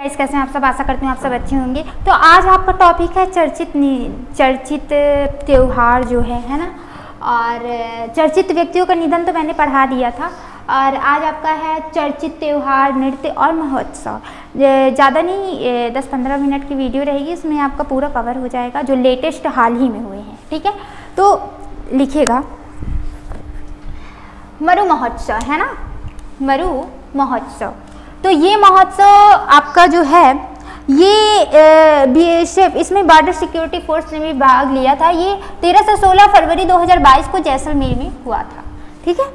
कैसे हैं आप सब, आशा करती हूँ आप सब अच्छे होंगे। तो आज आपका टॉपिक है चर्चित त्यौहार जो है ना। और चर्चित व्यक्तियों का निधन तो मैंने पढ़ा दिया था। और आज आपका है चर्चित त्यौहार, नृत्य और महोत्सव। ज़्यादा नहीं, 10-15 मिनट की वीडियो रहेगी, इसमें आपका पूरा कवर हो जाएगा जो लेटेस्ट हाल ही में हुए हैं। ठीक है, तो लिखिएगा मरु महोत्सव है ना, मरु महोत्सव। तो ये महोत्सव आपका जो है ये बीएसएफ, इसमें बॉर्डर सिक्योरिटी फोर्स ने भी भाग लिया था। ये 13 से 16 फरवरी 2022 को जैसलमेर में हुआ था। ठीक है,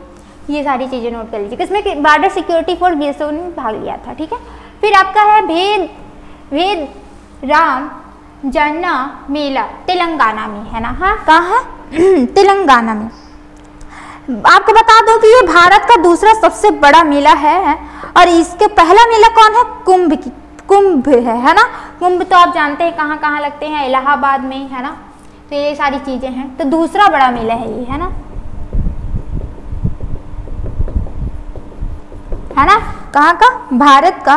ये सारी चीज़ें नोट कर लीजिए। इसमें बॉर्डर सिक्योरिटी फोर्स बीएसएफ ने भाग लिया था। ठीक है, फिर आपका है भेद राम जन्ना मेला, तेलंगाना में है ना। हाँ, कहाँ है? तेलंगाना में। आपको बता दो कि ये भारत का दूसरा सबसे बड़ा मेला है। और इसके पहला मेला कौन है? कुंभ है ना। कुंभ तो आप जानते हैं कहाँ कहाँ लगते हैं, इलाहाबाद में है ना। तो ये सारी चीजें हैं। तो दूसरा बड़ा मेला है ये, है ना, कहाँ का? भारत का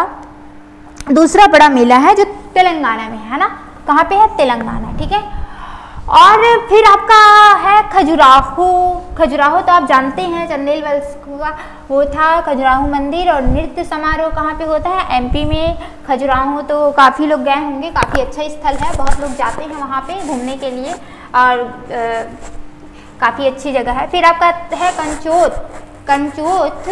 दूसरा बड़ा मेला है जो तेलंगाना में है ना। कहाँ पे है? तेलंगाना। ठीक है, और फिर आपका है खजुराहो तो आप जानते हैं चंदेल वंश का वो था खजुराहो मंदिर। और नृत्य समारोह कहाँ पे होता है? एमपी में खजुराहो। तो काफ़ी लोग गए होंगे, काफ़ी अच्छा स्थल है, बहुत लोग जाते हैं वहाँ पे घूमने के लिए और काफ़ी अच्छी जगह है। फिर आपका है कंचोत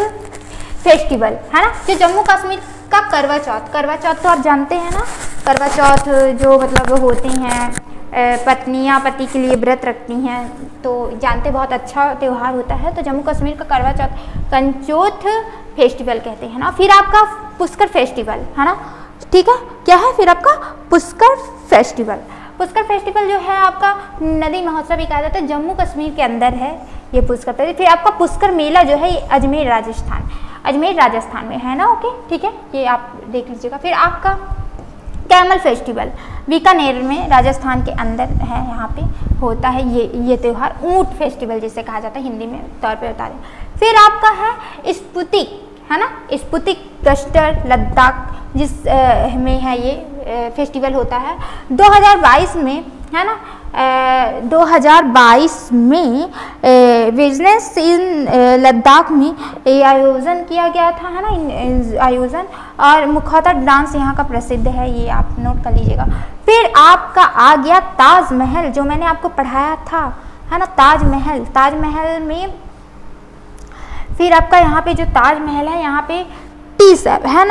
फेस्टिवल है ना, जो जम्मू कश्मीर का करवा चौथ तो आप जानते हैं ना। करवा चौथ जो मतलब होती हैं पत्नियां पति के लिए व्रत रखती हैं, तो जानते, बहुत अच्छा त्यौहार होता है। तो जम्मू कश्मीर का करवा चौथ कंचोत फेस्टिवल कहते हैं ना। फिर आपका पुष्कर फेस्टिवल है ना। ठीक है, क्या है फिर आपका? पुष्कर फेस्टिवल जो है आपका नदी महोत्सव भी कहा जाता है, जम्मू कश्मीर के अंदर है ये पुष्कर फेस्टिवल। फिर आपका पुष्कर मेला जो है ये अजमेर राजस्थान में है ना। ओके, ठीक है, ये आप देख लीजिएगा। फिर आपका कैमल फेस्टिवल बीकानेर में राजस्थान के अंदर है, यहाँ पे होता है ये त्यौहार। ऊंट फेस्टिवल जिसे कहा जाता है हिंदी में तौर पे बता दें। फिर आपका है स्पुतिक है ना, स्पुतिक क्लस्टर लद्दाख जिस में है ये फेस्टिवल होता है 2022 में है ना। 2022 में बिजनेस इन लद्दाख में आयोजन किया गया था है ना, आयोजन। और मुख्यतः डांस यहाँ का प्रसिद्ध है, ये आप नोट कर लीजिएगा। फिर आपका आ गया ताजमहल, जो मैंने आपको पढ़ाया था है ना, ताजमहल में फिर आपका यहाँ पे जो ताजमहल है यहाँ पे टी7 है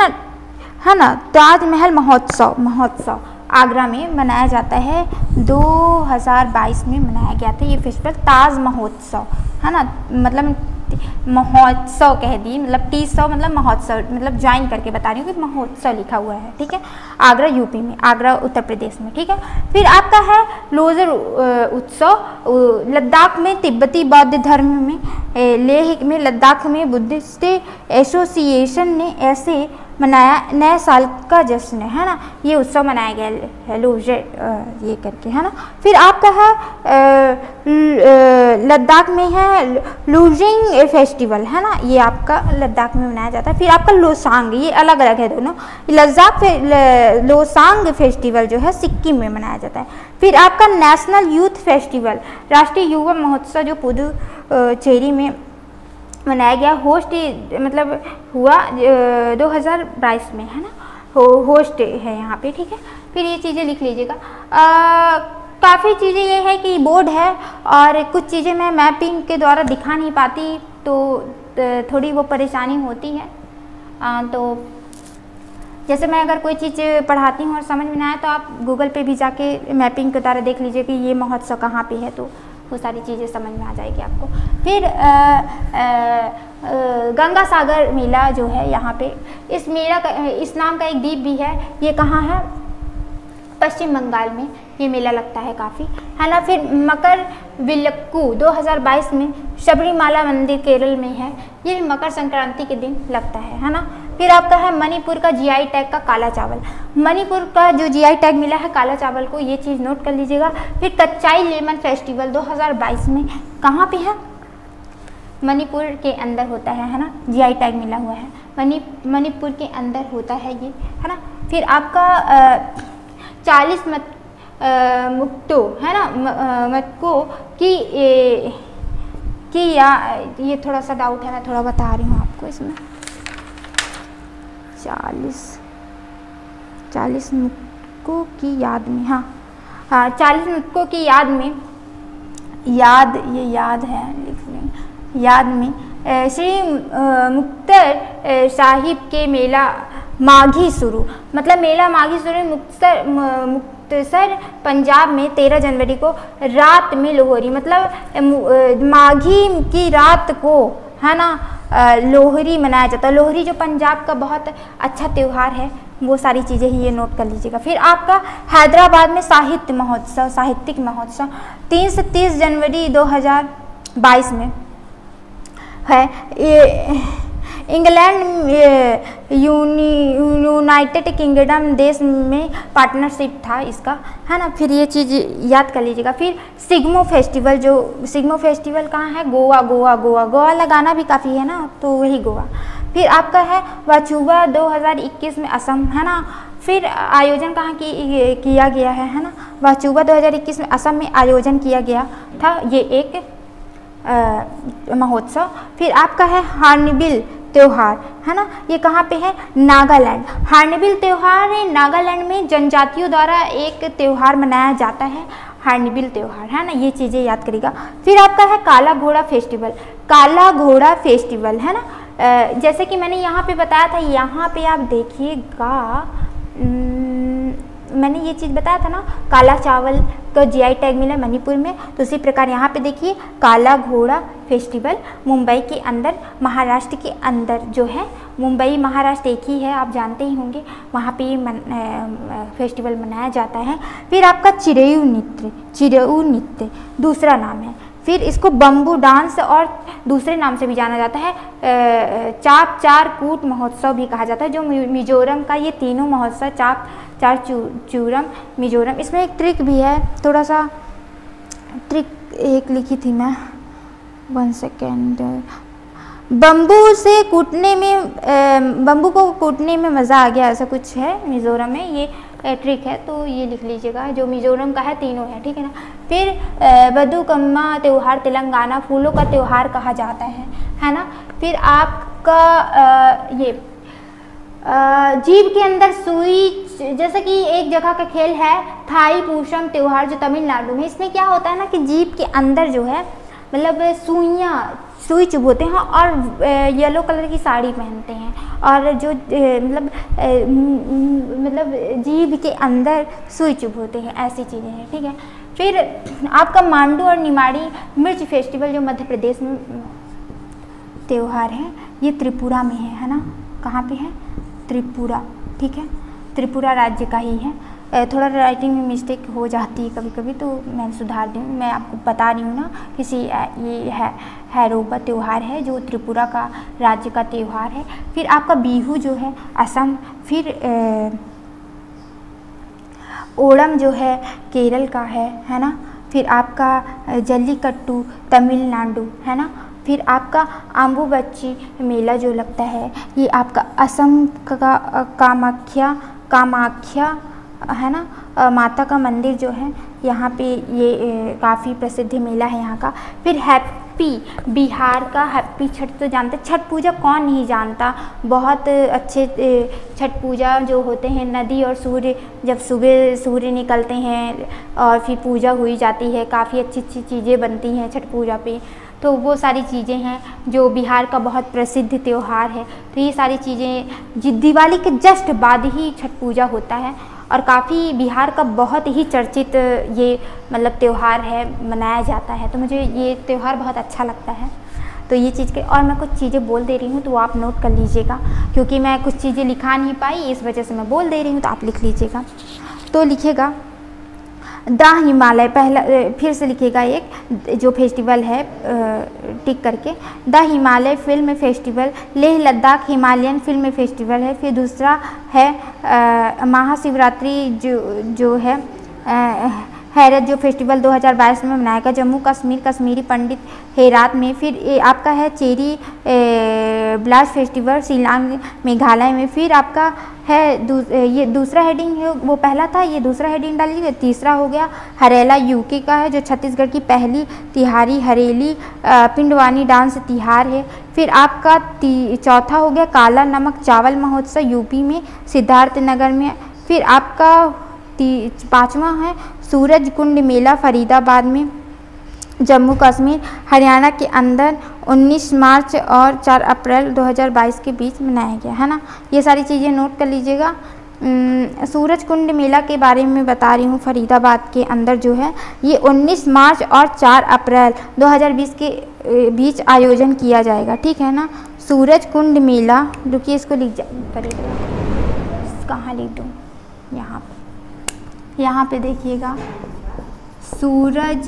ना, ताजमहल महोत्सव आगरा में मनाया जाता है। 2022 में मनाया गया था ये फेस्टिवल, ताज महोत्सव है ना। मतलब महोत्सव कह दी, मतलब टी100 मतलब महोत्सव, मतलब ज्वाइन करके बता रही हूँ कि महोत्सव लिखा हुआ है। ठीक है, आगरा यूपी में, आगरा उत्तर प्रदेश में। ठीक है, फिर आपका है लोजर उत्सव लद्दाख में, तिब्बती बौद्ध धर्म में, लेह में, लद्दाख में बुद्धिस्ट एसोसिएशन ने ऐसे मनाया, नए साल का जश्न है ना, ये उत्सव मनाया गया है लोजर ये करके है ना। फिर आपका है लद्दाख में है लुजिंग फेस्टिवल है ना, ये आपका लद्दाख में मनाया जाता है। फिर आपका लोसांग, ये अलग अलग है दोनों। लोसांग फेस्टिवल जो है सिक्किम में मनाया जाता है। फिर आपका नेशनल यूथ फेस्टिवल, राष्ट्रीय युवा महोत्सव जो पुदुचेरी में मनाया गया, होस्ट मतलब हुआ 2022 में है ना, होस्ट है यहाँ पे। ठीक है, फिर ये चीज़ें लिख लीजिएगा। काफ़ी चीज़ें ये है कि बोर्ड है और कुछ चीज़ें मैं मैपिंग के द्वारा दिखा नहीं पाती, तो थोड़ी वो परेशानी होती है। तो जैसे मैं अगर कोई चीज़ पढ़ाती हूँ और समझ में ना आए तो आप गूगल पे भी जाके मैपिंग के द्वारा देख लीजिए कि ये महोत्सव कहाँ पे है, तो वो सारी चीज़ें समझ में आ जाएगी आपको। फिर गंगा सागर मेला जो है यहाँ पे, इस मेला का, इस नाम का एक द्वीप भी है, ये कहाँ है? पश्चिम बंगाल में ये मेला लगता है काफ़ी है ना। फिर मकर विलक्कू 2022 में शबरीमाला मंदिर केरल में है, ये भी मकर संक्रांति के दिन लगता है ना। फिर आपका है मणिपुर का जीआई टैग का काला चावल, मणिपुर का जो जीआई टैग मिला है काला चावल को, ये चीज़ नोट कर लीजिएगा। फिर कच्चाई लेमन फेस्टिवल 2022 में कहाँ पे है? मणिपुर के अंदर होता है ना, जीआई टैग मिला हुआ है, मणिपुर के अंदर होता है ये है ना। फिर आपका 40 मुक्तो है ना, मतकों की ये थोड़ा सा डाउट है, मैं थोड़ा बता रही हूँ आपको इसमें। 40 मुक्तों की याद में, हाँ 40 मुक्तों की याद में, याद है, लिख लें, याद में श्री मुक्तसर साहिब के मेला माघी शुरू, मतलब मेला माघी शुरू मुक्तसर पंजाब में 13 जनवरी को रात में लोहरी, मतलब माघी की रात को है ना लोहरी मनाया जाता है। लोहरी जो पंजाब का बहुत अच्छा त्यौहार है, वो सारी चीज़ें ही ये नोट कर लीजिएगा। फिर आपका हैदराबाद में साहित्य महोत्सव, साहित्यिक महोत्सव 3 से 30 जनवरी 2022 में है। इंग्लैंड यूनाइटेड किंगडम देश में पार्टनरशिप था इसका, है ना। फिर ये चीज़ याद कर लीजिएगा। फिर सिग्मो फेस्टिवल, जो सिग्मो फेस्टिवल कहाँ है, गोवा लगाना भी काफ़ी है ना, तो वही गोवा। फिर आपका है वाचुवा 2021 में असम, है ना। फिर आयोजन कहाँ किया गया है ना, वाचुवा 2021 में असम में आयोजन किया गया था ये एक महोत्सव। फिर आपका है हार्नबिल त्यौहार, है ना, ये कहाँ पे है, नागालैंड। हार्नबिल त्यौहार नागालैंड में जनजातियों द्वारा एक त्यौहार मनाया जाता है, हार्नबिल त्यौहार, है ना। ये चीज़ें याद करिएगा। फिर आपका है काला घोड़ा फेस्टिवल, काला घोड़ा फेस्टिवल, है ना। जैसे कि मैंने यहाँ पे बताया था, यहाँ पे आप देखिएगा, मैंने ये चीज़ बताया था ना, काला चावल का जीआई टैग मिला मणिपुर में, तो उसी प्रकार यहाँ पे देखिए काला घोड़ा फेस्टिवल मुंबई के अंदर, महाराष्ट्र के अंदर जो है, मुंबई महाराष्ट्र एक ही है, आप जानते ही होंगे, वहाँ पे फेस्टिवल मनाया जाता है। फिर आपका चिरेयू नृत्य दूसरा नाम है। फिर इसको बम्बू डांस और दूसरे नाम से भी जाना जाता है, चाप चार कूट महोत्सव भी कहा जाता है, जो मिजोरम का ये तीनों महोत्सव चाप चार चूरम मिजोरम। इसमें एक ट्रिक भी है, थोड़ा सा ट्रिक एक लिखी थी मैं, 1 सेकेंड। बम्बू से कूटने में, बम्बू को कूटने में मज़ा आ गया, ऐसा कुछ है मिज़ोरम में, ये ट्रिक है, तो ये लिख लीजिएगा। जो मिज़ोरम का है तीनों है, ठीक है ना। फिर बदुकम्मा त्यौहार तेलंगाना फूलों का त्यौहार कहा जाता है ना। फिर आपका ये जीभ के अंदर सुई, जैसे कि एक जगह का खेल है थाई पूषम त्यौहार जो तमिलनाडु में, इसमें क्या होता है ना कि जीभ के अंदर जो है मतलब सुई चुभोते हैं और येलो कलर की साड़ी पहनते हैं, और जो मतलब जीभ के अंदर सुई चुभोते हैं, ऐसी चीज़ें हैं, ठीक है। फिर आपका मांडू और निमाड़ी मिर्च फेस्टिवल जो मध्य प्रदेश में त्यौहार है, ये त्रिपुरा में है ना। कहाँ पे है, त्रिपुरा, ठीक है, त्रिपुरा राज्य का ही है। थोड़ा राइटिंग में मिस्टेक हो जाती है कभी कभी, तो मैं सुधार दूँ। मैं आपको बता रही हूँ ना, ये हैरोबा त्यौहार है जो त्रिपुरा का राज्य का त्यौहार है। फिर आपका बिहू जो है असम, फिर ओणम जो है केरल का है ना। फिर आपका जल्लीकट्टू तमिलनाडु, है ना। फिर आपका अम्बुबच्ची मेला जो लगता है, ये आपका असम का कामाख्या है ना, माता का मंदिर जो है यहाँ पे, ये काफ़ी प्रसिद्ध मेला है यहाँ का। फिर हैप्पी बिहार का हैप्पी छठ तो जानते, छठ पूजा कौन नहीं जानता, बहुत अच्छे छठ पूजा जो होते हैं, नदी और सूर्य, जब सुबह सूर्य निकलते हैं और फिर पूजा हुई जाती है, काफ़ी अच्छी अच्छी चीज़ें बनती हैं छठ पूजा पे, तो वो सारी चीज़ें हैं जो बिहार का बहुत प्रसिद्ध त्यौहार है। तो ये सारी चीज़ें दिवाली के जस्ट बाद ही छठ पूजा होता है, और काफ़ी बिहार का बहुत ही चर्चित ये मतलब त्यौहार है, मनाया जाता है। तो मुझे ये त्यौहार बहुत अच्छा लगता है। तो ये चीज़ के, और मैं कुछ चीज़ें बोल दे रही हूँ तो आप नोट कर लीजिएगा, क्योंकि मैं कुछ चीज़ें लिखा नहीं पाई, इस वजह से मैं बोल दे रही हूँ, तो आप लिख लीजिएगा। तो लिखिएगा द हिमालय, पहला फिर से लिखिएगा एक जो फेस्टिवल है टिक करके, the Himalaya film festival, Leh Ladakh Himalayan film festival है। फिर दूसरा है महाशिवरात्रि जो है हैरत जो फेस्टिवल 2022 में मनाएगा जम्मू कश्मीर कश्मीरी पंडित हेरात में। फिर आपका है cherry blast festival Shillong Meghalaya में। फिर आपका है ये दूसरा हेडिंग है, वो पहला था, ये दूसरा हेडिंग डाल लीजिए। तीसरा हो गया हरेला यूके का है, जो छत्तीसगढ़ की पहली तिहारी हरेली पिंडवानी डांस तिहार है। फिर आपका चौथा हो गया काला नमक चावल महोत्सव यूपी में सिद्धार्थनगर में। फिर आपका पाँचवा है सूरज कुंड मेला फरीदाबाद में जम्मू कश्मीर हरियाणा के अंदर 19 मार्च और 4 अप्रैल 2022 के बीच मनाया गया है ना। ये सारी चीज़ें नोट कर लीजिएगा। सूरज कुंड मेला के बारे में बता रही हूँ, फरीदाबाद के अंदर जो है ये 19 मार्च और 4 अप्रैल 2020 के बीच आयोजन किया जाएगा, ठीक है ना। सूरज कुंड मेला, रुकिए इसको लिख फरीदाबाद कहाँ लिख दूँ, यहाँ पे देखिएगा सूरज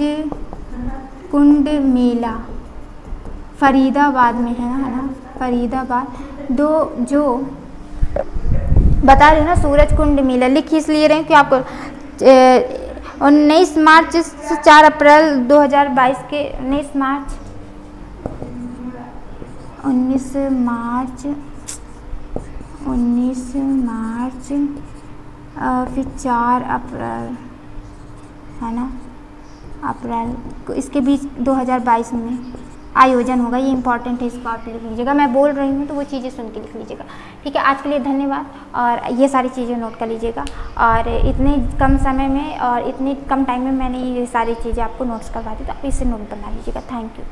कुंड मेला फरीदाबाद में है ना, फरीदाबाद दो जो बता रहे ना सूरज कुंड मेला लिख इसलिए रहे कि आपको 19 मार्च से 4 अप्रैल 2022 के 19 मार्च फिर 4 अप्रैल है ना, अप्रैल को इसके बीच 2022 में आयोजन होगा। ये इंपॉर्टेंट है, इसको आप लिख लीजिएगा। मैं बोल रही हूँ तो वो चीज़ें सुन के लिख लीजिएगा, ठीक है। आज के लिए धन्यवाद, और ये सारी चीज़ें नोट कर लीजिएगा। और इतने कम समय में और इतने कम टाइम में मैंने ये सारी चीज़ें आपको नोट्स करवा दी, तो आप इससे नोट बना लीजिएगा। Thank you.